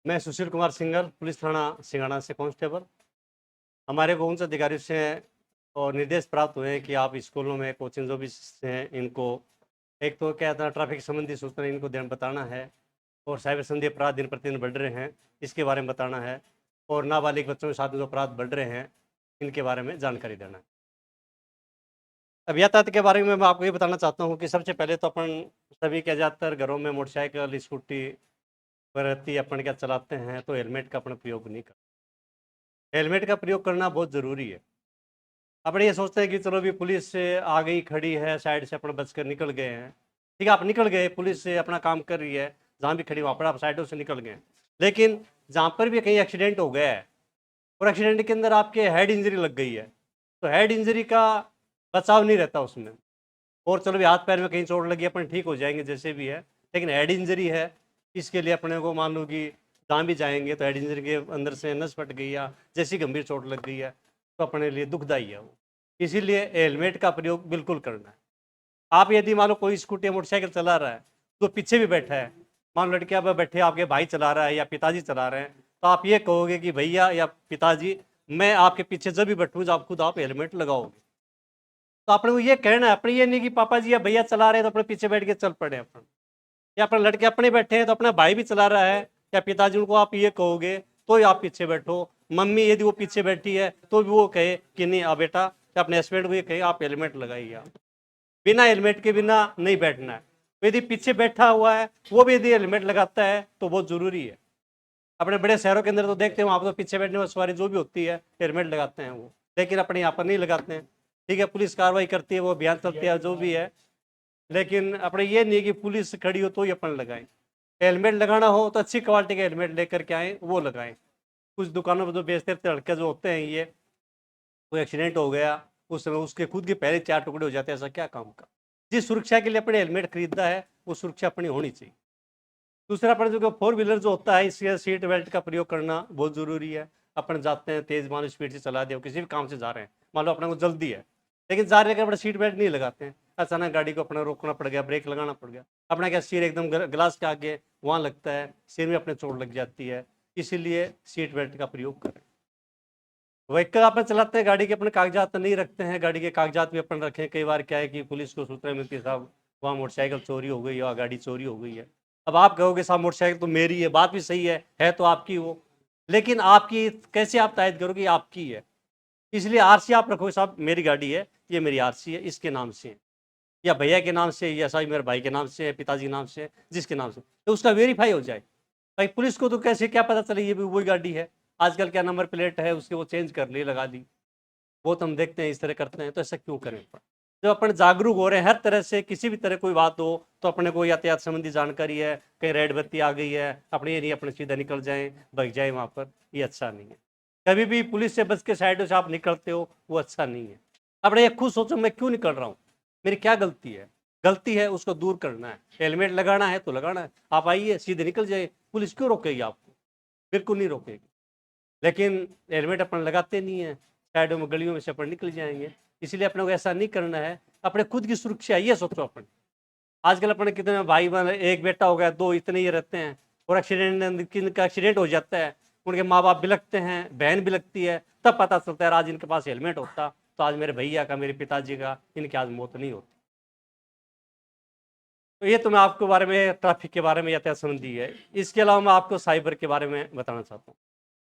मैं सुशील कुमार सिंघल, पुलिस थाना सिंघाड़ा से कांस्टेबल। हमारे को उच्च अधिकारियों से और निर्देश प्राप्त हुए हैं कि आप स्कूलों में कोचिंग जो भी हैं इनको एक तो क्या था, ट्रैफिक संबंधी सूचना इनको बताना है, और साइबर संबंधी अपराध दिन प्रतिदिन बढ़ रहे हैं इसके बारे में बताना है, और नाबालिग बच्चों के साथ जो अपराध बढ़ रहे हैं इनके बारे में जानकारी देना है। अब यातायात के बारे में मैं आपको ये बताना चाहता हूँ कि सबसे पहले तो अपन सभी के ज़्यादातर घरों में मोटरसाइकिल, स्कूटी वगैरह अपन क्या चलाते हैं तो हेलमेट का अपन प्रयोग नहीं करते। हेलमेट का प्रयोग करना बहुत ज़रूरी है। अपन ये सोचते हैं कि चलो अभी पुलिस से आ गई, खड़ी है साइड से, अपन बच कर निकल गए हैं। ठीक है, आप निकल गए, पुलिस से अपना काम कर रही है, जहाँ भी खड़ी वहाँ पर आप साइडों से निकल गए। लेकिन जहाँ पर भी कहीं एक्सीडेंट हो गया है और एक्सीडेंट के अंदर आपके हेड इंजरी लग गई है, तो हेड इंजरी का बचाव नहीं रहता उसमें। और चलो भी हाथ पैर में कहीं चोट लगी, अपन ठीक हो जाएंगे जैसे भी है, लेकिन हेड इंजरी है, इसके लिए अपने को मान लो कि जहाँ भी जाएंगे तो हेड इंजरी के अंदर से नस फट गई या जैसी गंभीर चोट लग गई है तो अपने लिए दुखदाई है वो। इसीलिए हेलमेट का प्रयोग बिल्कुल करना है। आप यदि मान लो कोई स्कूटी या मोटरसाइकिल चला रहा है तो पीछे भी बैठा है, मान लो लड़के अब बैठे, आपके भाई चला रहा है या पिताजी चला रहे हैं, तो आप ये कहोगे कि भैया या पिताजी, मैं आपके पीछे जब भी बैठूँ आप खुद आप हेलमेट लगाओगे। तो अपने को ये कहना है, अपने ये नहीं कि पापा जी या भैया चला रहे हैं तो अपने पीछे बैठ के चल पड़े अपन, या अपने लड़के अपने बैठे हैं तो अपना भाई भी चला रहा है या पिताजी, उनको आप ये कहोगे तो ही आप पीछे बैठो। मम्मी यदि वो पीछे बैठी है तो भी वो कहे कि नहीं आ बेटा, या अपने हस्बैंड को ये कहे आप हेलमेट लगाइए। आप बिना हेलमेट के बिना नहीं बैठना है। तो यदि पीछे बैठा हुआ है वो भी यदि हेलमेट लगाता है तो बहुत जरूरी है। अपने बड़े शहरों के अंदर तो देखते हैं वहां पर तो पीछे बैठने वाली सवारी जो भी होती है हेलमेट लगाते हैं वो, लेकिन अपने यहाँ पर नहीं लगाते हैं। ठीक है, पुलिस कार्रवाई करती है, वो अभियान चलती है जो भी है, लेकिन अपने ये नहीं कि पुलिस खड़ी हो तो ही अपन लगाएं। हेलमेट लगाना हो तो अच्छी क्वालिटी का हेलमेट लेकर के आए, वो लगाएं। कुछ दुकानों पर जो बेचते लड़के जो होते हैं, ये कोई एक्सीडेंट हो गया उस समय उसके खुद के पहले 4 टुकड़े हो जाते हैं, ऐसा क्या काम का। जिस सुरक्षा के लिए अपने हेलमेट खरीदा है वो सुरक्षा अपनी होनी चाहिए। दूसरा, अपन जो 4 व्हीलर जो होता है इसके सीट बेल्ट का प्रयोग करना बहुत जरूरी है। अपन जाते हैं तेज, मान लो स्पीड से चला दिया, किसी भी काम से जा रहे हैं, मान लो अपने को जल्दी है, लेकिन जा रहे अपने सीट बेल्ट नहीं लगाते हैं, अचानक गाड़ी को अपना रोकना पड़ गया, ब्रेक लगाना पड़ गया, अपना क्या सिर एकदम ग्लास के आगे वहां लगता है, सिर में अपने चोट लग जाती है। इसीलिए सीट बेल्ट का प्रयोग करें। व्हीकल अपन चलाते हैं, गाड़ी के अपने कागजात नहीं रखते हैं, गाड़ी के कागजात भी अपन रखें। कई बार क्या है कि पुलिस को सूचना मिलती है साहब वहाँ मोटरसाइकिल चोरी हो गई या गाड़ी चोरी हो गई है। अब आप कहोगे साहब मोटरसाइकिल तो मेरी है, बात भी सही है तो आपकी वो, लेकिन आपकी कैसे आप तायद करोगे आपकी है। इसलिए आरसी आप रखोगे, साहब मेरी गाड़ी है, ये मेरी आरसी है, इसके नाम से है, या भैया के नाम से, या साहब मेरे भाई के नाम से है, पिताजी के नाम से है, जिसके नाम से, तो उसका वेरीफाई हो जाए। भाई पुलिस को तो कैसे क्या पता चले ये भी वही गाड़ी है। आजकल क्या नंबर प्लेट है उसके, वो चेंज कर ली, लगा दी। वो तो हम देखते हैं इस तरह करते हैं, तो ऐसा क्यों करें। जब अपन जागरूक हो रहे हैं हर तरह से, किसी भी तरह कोई बात हो तो अपने को यातायात संबंधी जानकारी है, कहीं रेड बत्ती आ गई है, अपने ये नहीं अपने सीधा निकल जाए भग जाए वहां पर, ये अच्छा नहीं है। कभी भी पुलिस से बच के साइडों से आप निकलते हो वो अच्छा नहीं है। अपने ये खुद सोचो मैं क्यों निकल रहा हूँ, मेरी क्या गलती है। गलती है उसको दूर करना है, हेलमेट लगाना है तो लगाना है, आप आइए सीधे निकल जाए, पुलिस क्यों रोकेगी आपको, बिल्कुल नहीं रोकेगी। लेकिन हेलमेट अपन लगाते नहीं है, साइडों में गलियों में से अपन निकल जाएंगे। इसलिए अपने को ऐसा नहीं करना है, अपने खुद की सुरक्षा ये सोचो। अपन आजकल अपने कितने भाई बहन, एक बेटा हो गया, दो, इतने ही रहते हैं, और एक्सीडेंट, किन का एक्सीडेंट हो जाता है, उनके माँ बाप भी लगते हैं, बहन भी लगती है, तब पता चलता है आज इनके पास हेलमेट होता तो आज मेरे भैया का, मेरे पिताजी का, इनकी आज मौत नहीं होती। तो ये तो मैं आपके बारे में ट्रैफिक के बारे में यातायात संबंधी है। इसके अलावा मैं आपको साइबर के बारे में बताना चाहता हूँ।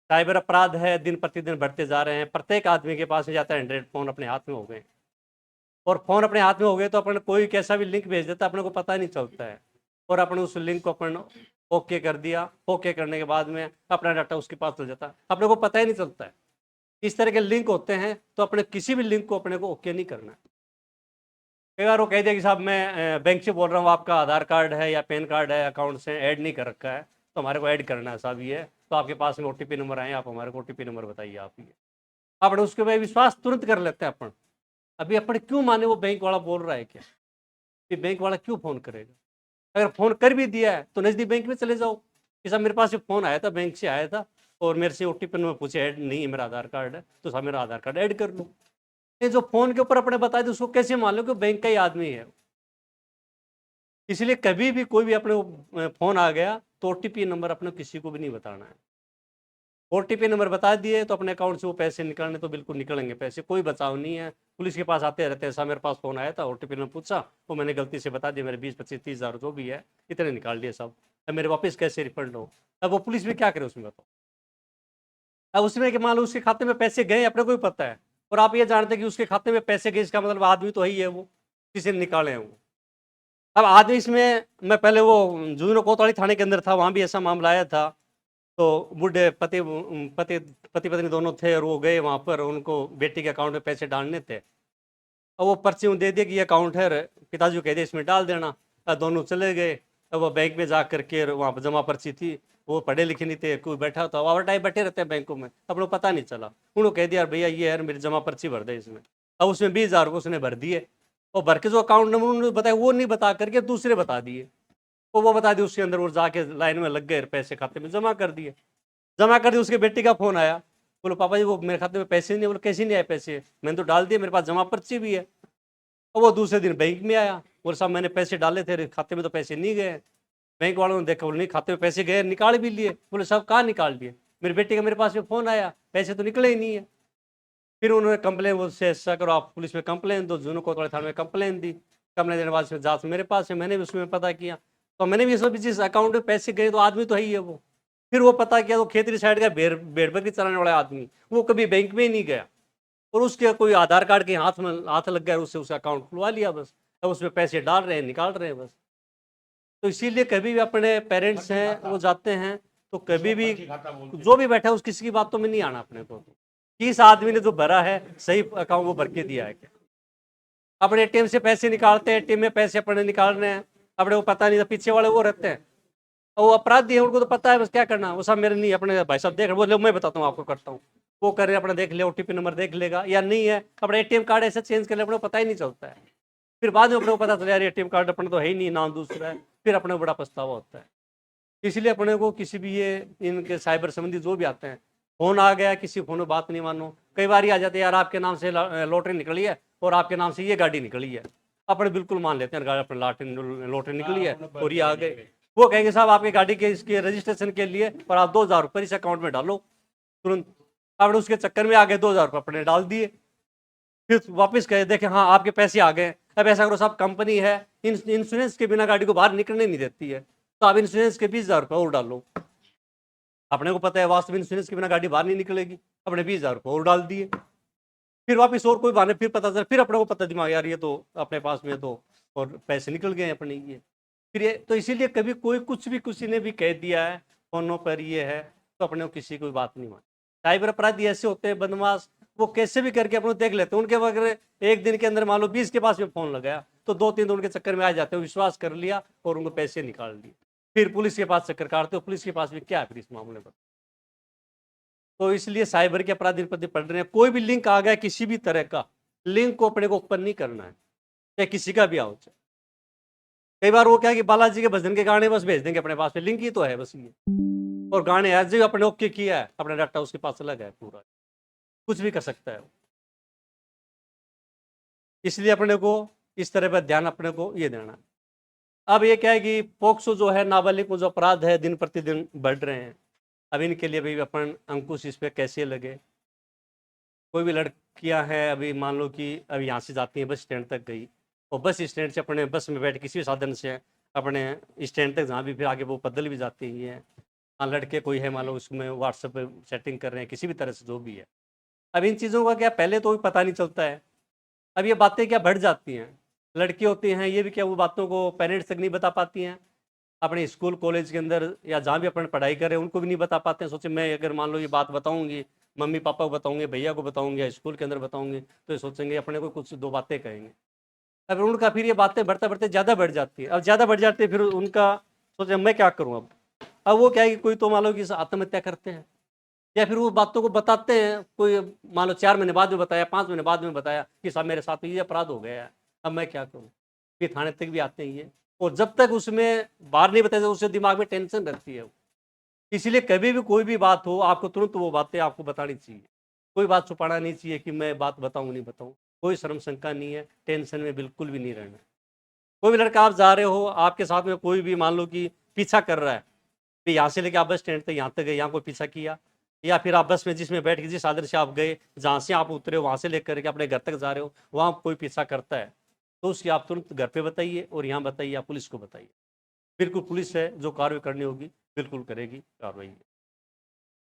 साइबर अपराध है, दिन प्रतिदिन बढ़ते जा रहे हैं, प्रत्येक आदमी के पास में जाता है एंड्रॉइड फोन अपने हाथ में हो गए, और फोन अपने हाथ में हो गए तो अपन कोई कैसा भी लिंक भेज देता है, अपने को पता नहीं चलता है, और अपन उस लिंक को अपन ओके कर दिया, ओके करने के बाद में अपना डाटा उसके पास चल जाता है, अपने को पता ही नहीं चलता है। इस तरह के लिंक होते हैं, तो अपने किसी भी लिंक को अपने को ओके नहीं करना है। कई बार वो कह दिया कि साहब मैं बैंक से बोल रहा हूँ, आपका आधार कार्ड है या पैन कार्ड है अकाउंट से ऐड नहीं कर रखा है, तो हमारे को ऐड करना है साहब, ये तो आपके पास में ओटीपी नंबर आए, आप हमारे को ओटीपी नंबर बताइए आप ये। अपन उसके बाद विश्वास तुरंत कर लेते हैं अपन। अभी अपन क्यों माने वो बैंक वाला बोल रहा है क्या, कि बैंक वाला क्यों फोन करेगा। अगर फोन कर भी दिया है तो नजदीक बैंक में चले जाओ कि साहब मेरे पास ये फोन आया था, बैंक से आया था, और मेरे से ओटीपी नंबर पूछे, ऐड नहीं है, मेरा आधार कार्ड है, तो साहब मेरा आधार कार्ड ऐड कर लो। ये जो फोन के ऊपर अपने बता दे उसको कैसे मान लो कि बैंक का ही आदमी है। इसलिए कभी भी कोई भी अपने को फ़ोन आ गया तो ओटीपी नंबर अपने किसी को भी नहीं बताना है। ओटीपी नंबर बता दिए तो अपने अकाउंट से वो पैसे निकलने तो बिल्कुल निकलेंगे पैसे, कोई बचाव नहीं है। पुलिस के पास आते रहते हैं, ऐसा मेरे पास फ़ोन आया था, ओटीपी नंबर पूछा, वो मैंने गलती से बता दिया, मेरे 20, 25, 30 हज़ार जो भी है, इतने निकाल लिए सब। अब मेरे वापस कैसे रिफंड हो? अब वो पुलिस भी क्या करे उसमें बताओ? अब उसमें कि मान लो उसके खाते में पैसे गए, अपने को भी पता है, और आप ये जानते हैं कि उसके खाते में पैसे गए, इसका मतलब आदमी तो ही है वो, किसी ने निकाले हैं वो। अब आदमी इसमें, मैं पहले वो जूनो कोतवाली थाने के अंदर था, वहाँ भी ऐसा मामला आया था। तो बूढ़े पति पत्नी दोनों थे, और वो गए वहाँ पर, उनको बेटी के अकाउंट में पैसे डालने थे। और वो पर्ची दे दिया कि ये अकाउंट है, पिताजी को कह दिया इसमें डाल देना। दोनों चले गए। अब वो बैंक में जा करके, वहाँ पर जमा पर्ची थी, वो पढ़े लिखे नहीं थे, कोई बैठा था, ओवर टाइम बैठे रहते हैं बैंकों में, अपने को पता नहीं चला। उन्होंने कह दिया भैया ये है, मेरी जमा पर्ची भर दे इसमें। अब उसमें 20,000 रुपये उसने भर दिए, और भर के जो अकाउंट नंबर उन्होंने बताया वो नहीं बता करके दूसरे बता दिए। तो वो बता दिए, उसके अंदर वो जाके लाइन में लग गए, पैसे खाते में जमा कर दिए। जमा कर दिए, उसके बेटी का फोन आया, बोलो पापा जी वो मेरे खाते में पैसे नहीं है। बोलो कैसे नहीं आए पैसे? मैंने तो डाल दिए, मेरे पास जमा पर्ची भी है। और वो दूसरे दिन बैंक में आया, बोले साहब मैंने पैसे डाले थे, खाते में तो पैसे नहीं गए। बैंक वालों ने देखा, बोले नहीं खाते में पैसे गए, निकाल भी लिए। बोले साहब कहाँ निकाल लिए? मेरे बेटे का मेरे पास में फ़ोन आया, पैसे तो निकले ही नहीं है। फिर उन्होंने कंप्लेन, उससे ऐसा करो आप पुलिस में कंप्लेन दो, जूनो कोतवाली थाने में कंप्लेन दी। कंप्लेन देने के बाद फिर जांच मेरे पास है, मैंने भी उसमें पता किया, तो मैंने भी सब जिस अकाउंट में पैसे गए तो आदमी तो है ही है वो। फिर वो पता किया तो खेतरी साइड का भेड़ बकरी चलाने वाला आदमी, वो कभी बैंक में ही नहीं गया, और उसके कोई आधार कार्ड के हाथ में हाथ लग गया, उससे उसका अकाउंट खुलवा लिया बस। अब उसमें पैसे डाल रहे हैं, निकाल रहे हैं बस। तो इसीलिए कभी भी अपने पेरेंट्स हैं वो जाते हैं, तो कभी भी जो भी बैठा है उस किसी की बातों में नहीं आना अपने को, कि इस आदमी ने जो भरा है सही अकाउंट वो भर के दिया है क्या। अपने एटीएम से पैसे निकालते हैं, एटीएम में पैसे अपने निकाल रहे हैं, अपने को पता नहीं था, पीछे वाले वो रहते हैं, और वो अपराधी है, उनको तो पता है बस क्या करना। वो सब मेरे नहीं, अपने भाई साहब देख, बोले मैं बताता हूँ आपको, करता हूँ, वो करे अपना देख ले, ओटीपी नंबर देख लेगा, या नहीं है अपना एटीएम कार्ड ऐसे चेंज कर ले, अपने को पता ही नहीं चलता है। फिर बाद में अपने को पता चला यार एटीएम कार्ड अपने तो है ही नहीं, नाम दूसरा है, फिर अपने को बड़ा पछतावा होता है। इसलिए अपने को किसी भी ये इनके साइबर संबंधी जो भी आते हैं, फोन आ गया, किसी फोन में बात नहीं मानो। कई बार ही आ जाते हैं यार आपके नाम से लॉटरी निकली है, और आपके नाम से ये गाड़ी निकली है, अपने बिल्कुल मान लेते हैं गाड़ी अपने लॉटरी निकली है और ये आ गए। वो कहेंगे साहब आपकी गाड़ी के इसके रजिस्ट्रेशन के लिए और आप 2,000 रुपये इस अकाउंट में डालो तुरंत। आपने उसके चक्कर में आगे 2,000 रुपये अपने डाल दिए, फिर वापस कहे देखे हाँ आपके पैसे आ गए। अब ऐसा करो साहब, कंपनी है इंश्योरेंस के बिना गाड़ी को बाहर निकलने नहीं देती है, तो आप इंश्योरेंस के 20,000 रुपये और डालो। अपने को पता है वास्तव में इंश्योरेंस के बिना गाड़ी बाहर नहीं निकलेगी, अपने 20,000 रुपये और डाल दिए। फिर वापस और कोई बहाने, फिर पता चला, फिर अपने को पता दिमाग यार ये तो अपने पास में तो और पैसे निकल गए अपने ये। फिर ये तो इसीलिए कभी कोई कुछ भी किसी ने भी कह दिया है फोनों पर ये है, तो अपने को किसी को बात नहीं मानी। साइबर अपराधी ऐसे होते हैं बदमाश, वो कैसे भी करके अपने को देख लेते हैं। उनके वगैरह एक दिन के अंदर मान लो 20 के पास में फोन लगाया, तो 2-3 दिन उनके चक्कर में आ जाते हैं, विश्वास कर लिया और उनको पैसे निकाल लिए। फिर पुलिस के पास चक्कर काटते हो, पुलिस के पास भी क्या है फिर इस मामले पर। तो इसलिए साइबर के अपराध इन पर पड़ रहे हैं। कोई भी लिंक आ गया किसी भी तरह का, लिंक को अपने को ओपन नहीं करना है, चाहे किसी का भी आओ। कई बार वो क्या है कि बालाजी के भजन के गाने बस भेज देंगे अपने पास में, लिंक ही तो है बस ये, और गाने आज भी अपने ओके किया है, अपना डाटा उसके पास अलग है पूरा, कुछ भी कर सकता है। इसलिए अपने को इस तरह पर ध्यान अपने को ये देना है। अब ये क्या है कि पोक्सो जो है, नाबालिग जो अपराध है दिन प्रतिदिन बढ़ रहे हैं। अब इनके लिए भी अपन अंकुश इस पर कैसे लगे। कोई भी लड़कियां हैं, अभी मान लो कि अभी यहाँ से जाती हैं, बस स्टैंड तक गई, और बस स्टैंड से अपने बस में बैठ किसी भी साधन से अपने स्टैंड तक जहाँ भी, फिर आगे वो पैदल भी जाती ही हैं। हाँ लड़के कोई है मान लो उसमें व्हाट्सएप पे चैटिंग कर रहे हैं, किसी भी तरह से जो भी है। अब इन चीज़ों का क्या पहले तो पता नहीं चलता है, अब ये बातें क्या बढ़ जाती हैं। लड़की होती हैं ये भी क्या वो बातों को पेरेंट्स तक नहीं बता पाती हैं, अपने स्कूल कॉलेज के अंदर या जहाँ भी अपन पढ़ाई करें उनको भी नहीं बता पाते हैं। सोचे मैं अगर मान लो ये बात बताऊंगी, मम्मी पापा को बताऊंगे, भैया को बताऊंगी, या स्कूल के अंदर बताऊंगी, तो ये सोचेंगे अपने को कुछ दो बातें कहेंगे। अब उनका फिर ये बातें बढ़ते बढ़ते ज़्यादा बढ़ जाती है। अब ज़्यादा बढ़ जाती है, फिर उनका सोचे मैं क्या करूँ अब वो क्या है कि कोई तो मान लो कि आत्महत्या करते हैं, या फिर वो बातों को बताते हैं, कोई मान लो 4 महीने बाद में बताया, 5 महीने बाद में बताया कि साहब मेरे साथ ये अपराध हो गया है, अब मैं क्या करूँ। फिर थाने तक भी आते हैं ये, और जब तक उसमें बाहर नहीं बताया उससे दिमाग में टेंशन रहती है। इसलिए कभी भी कोई भी बात हो, आपको तुरंत वो बातें आपको बतानी चाहिए। कोई बात छुपाना नहीं चाहिए कि मैं बात बताऊँ नहीं बताऊँ। कोई शर्म शंका नहीं है, टेंशन में बिल्कुल भी नहीं रहना। कोई भी लड़का आप जा रहे हो, आपके साथ में कोई भी मान लो कि पीछा कर रहा है, फिर यहाँ से लेके आप बस स्टैंड तक यहाँ तक गए, यहाँ कोई पीछा किया, या फिर आप बस में जिसमें बैठ के जिस आदर से आप गए, जहाँ से आप उतरे हो वहाँ से लेकर के अपने घर तक जा रहे हो, वहाँ कोई पीछा करता है तो उसकी आप तुरंत घर पे बताइए और यहाँ बताइए, आप पुलिस को बताइए। बिल्कुल पुलिस है जो कार्रवाई करनी होगी बिल्कुल करेगी कार्रवाई।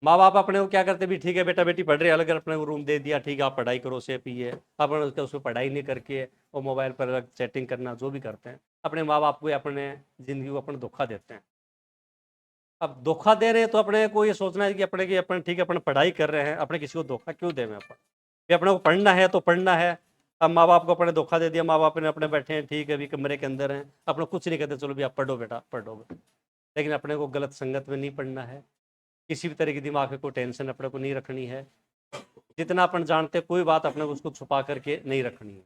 माँ बाप अपने को क्या करते भी, ठीक है बेटा बेटी पढ़ रहे हैं, अलग अपने को रूम दे दिया, ठीक है आप पढ़ाई करो से पिए, अपने उसमें पढ़ाई नहीं करके और मोबाइल पर अलग चैटिंग करना जो भी करते हैं, अपने माँ बाप को अपने ज़िंदगी को अपने धोखा देते हैं। अब धोखा दे रहे हैं तो अपने को ये सोचना है कि अपने की अपन ठीक है अपन पढ़ाई कर रहे हैं, अपने किसी को धोखा क्यों दें अपन, कि अपने को पढ़ना है तो पढ़ना है। अब माँ बाप को अपने धोखा दे दिया, माँ बाप ने अपने बैठे हैं ठीक है अभी कमरे के अंदर हैं, अपने कुछ नहीं कहते चलो भी आप पढ़ो बेटा पढ़ो, लेकिन अपने को गलत संगत में नहीं पढ़ना है, किसी भी तरह की दिमाग में कोई टेंशन अपने को नहीं रखनी है, जितना अपन जानते कोई बात अपने को उसको छुपा करके नहीं रखनी है।